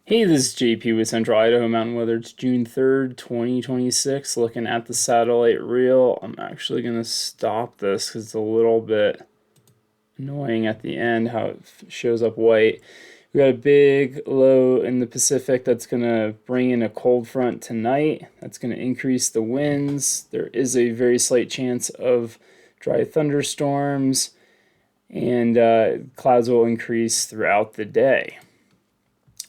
Hey, this is JP with Central Idaho Mountain Weather. It's June 3rd, 2026. Looking at the satellite reel. I'm actually going to stop this because it's a little bit annoying at the end how it shows up white. We got a big low in the Pacific that's going to bring in a cold front tonight. That's going to increase the winds. There is a very slight chance of dry thunderstorms, and clouds will increase throughout the day.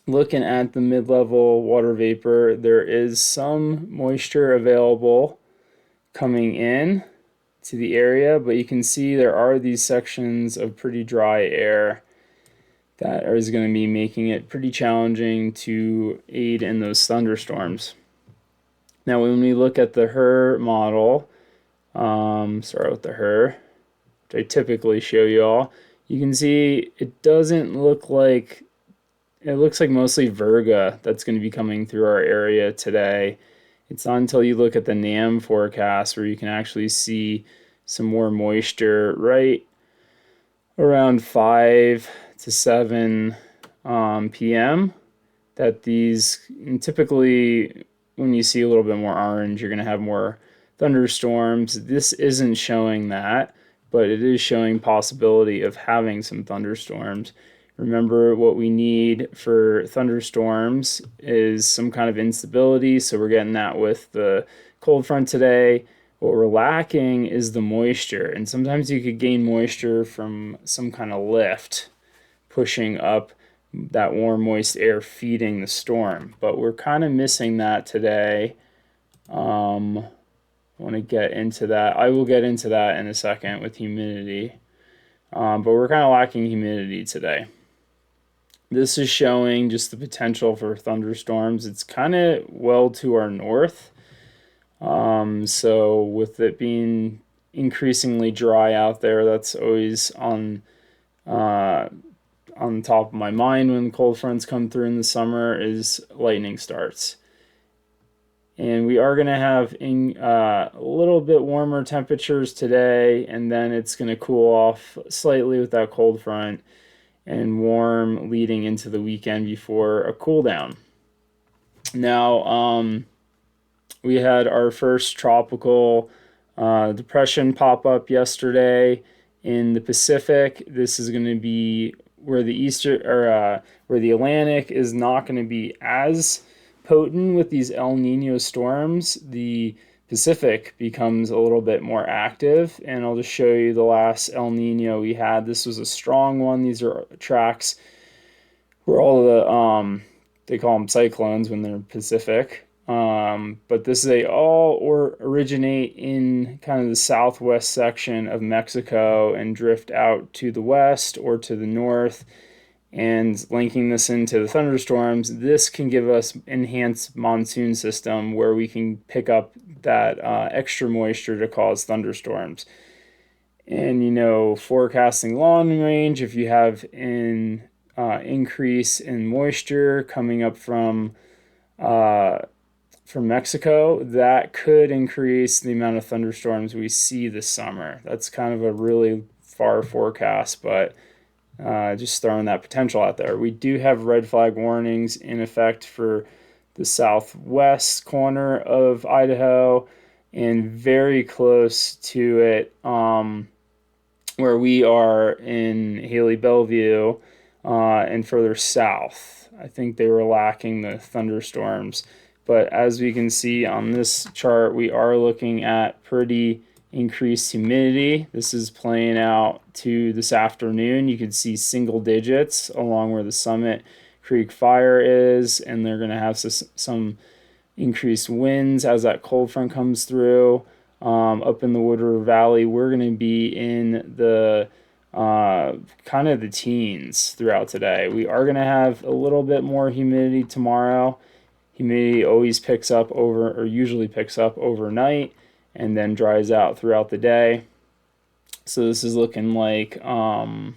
Looking at the mid-level water vapor, there is some moisture available coming in to the area, but you can see there are these sections of pretty dry air that is going to be making it pretty challenging to aid in those thunderstorms. Now, when we look at the HRRR model, start with the HRRR, which I typically show you all, you can see it doesn't look like it looks like mostly virga that's going to be coming through our area today. It's not until you look at the NAM forecast where you can actually see some more moisture right around 5 to 7 p.m. that these, and typically when you see a little bit more orange, you're going to have more thunderstorms. This isn't showing that, but it is showing possibility of having some thunderstorms. Remember, what we need for thunderstorms is some kind of instability, so we're getting that with the cold front today. What we're lacking is the moisture, and sometimes you could gain moisture from some kind of lift pushing up that warm, moist air feeding the storm, but we're kind of missing that today. I want to get into that. I will get into that in a second with humidity, but we're kind of lacking humidity today. This is showing just the potential for thunderstorms. It's kind of well to our north. So with it being increasingly dry out there, that's always on top of my mind when cold fronts come through in the summer is lightning starts. And we are going to have a little bit warmer temperatures today, and then it's going to cool off slightly with that cold front and warm leading into the weekend before a cool down. Now, we had our first tropical depression pop up yesterday in the Pacific. This is going to be where where the Atlantic is not going to be as potent with these El Nino storms. The Pacific becomes a little bit more active, and I'll just show you the last El Nino we had. This was a strong one. These are tracks where all the they call them cyclones when they're Pacific, but they all originate in kind of the southwest section of Mexico and drift out to the west or to the north. And linking this into the thunderstorms, this can give us enhanced monsoon system where we can pick up that extra moisture to cause thunderstorms. And forecasting long range, if you have an increase in moisture coming up from Mexico, that could increase the amount of thunderstorms we see this summer. That's kind of a really far forecast, but just throwing that potential out there. We do have red flag warnings in effect for the southwest corner of Idaho and very close to it where we are in Haley Bellevue and further south. I think they were lacking the thunderstorms. But as we can see on this chart, we are looking at pretty increased humidity. This is playing out to this afternoon. You can see single digits along where the Summit Creek fire is, and they're going to have some increased winds as that cold front comes through. Up in the Wood River Valley, we're going to be in the kind of the teens throughout today. We are going to have a little bit more humidity tomorrow. Humidity always picks up usually picks up overnight and then dries out throughout the day. So this is looking like 5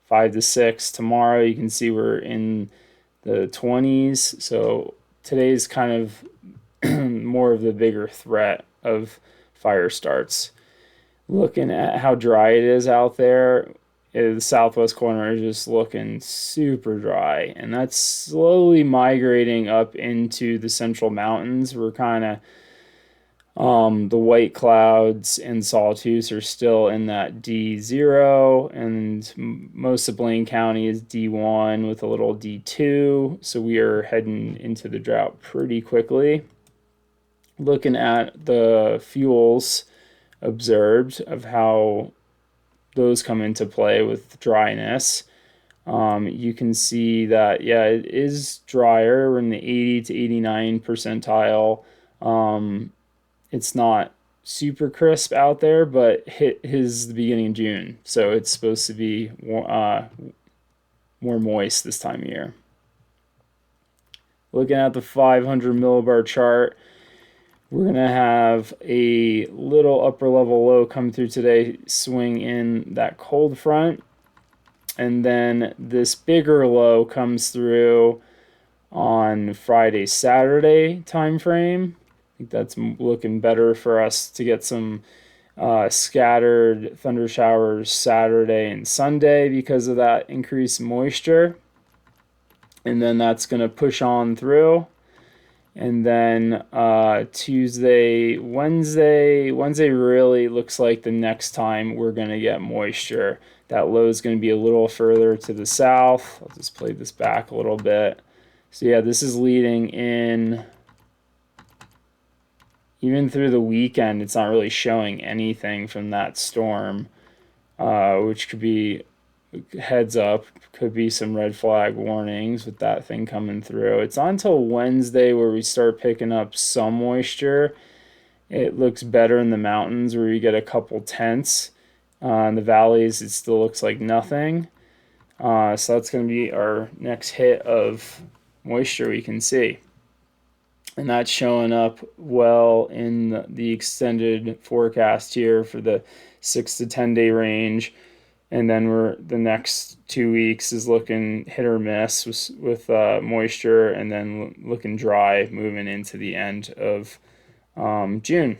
to 6 tomorrow. You can see we're in the 20s. So today's kind of more of the bigger threat of fire starts. Looking at how dry it is out there, the southwest corner is just looking super dry, and that's slowly migrating up into the central mountains. We're kind of the white clouds and sawtooths are still in that D0, and most of Blaine County is D1 with a little D2. So we are heading into the drought pretty quickly. Looking at the fuels observed of how those come into play with dryness. You can see that, yeah, it is drier. We're in the 80 to 89 percentile. It's not super crisp out there, but it is the beginning of June, so it's supposed to be more moist this time of year. Looking at the 500 millibar chart, we're going to have a little upper level low come through today, swing in that cold front, and then this bigger low comes through on Friday, Saturday time frame. I think that's looking better for us to get some scattered thunder showers Saturday and Sunday because of that increased moisture. And then that's going to push on through. And then Tuesday, Wednesday really looks like the next time we're going to get moisture. That low is going to be a little further to the south. I'll just play this back a little bit. So yeah, this is leading in. Even through the weekend, it's not really showing anything from that storm, which could be heads up, could be some red flag warnings with that thing coming through. It's not until Wednesday where we start picking up some moisture. It looks better in the mountains where you get a couple tenths. In the valleys, it still looks like nothing. So that's going to be our next hit of moisture we can see. And that's showing up well in the extended forecast here for the 6 to 10 day range. And then the next 2 weeks is looking hit or miss with moisture, and then looking dry moving into the end of June.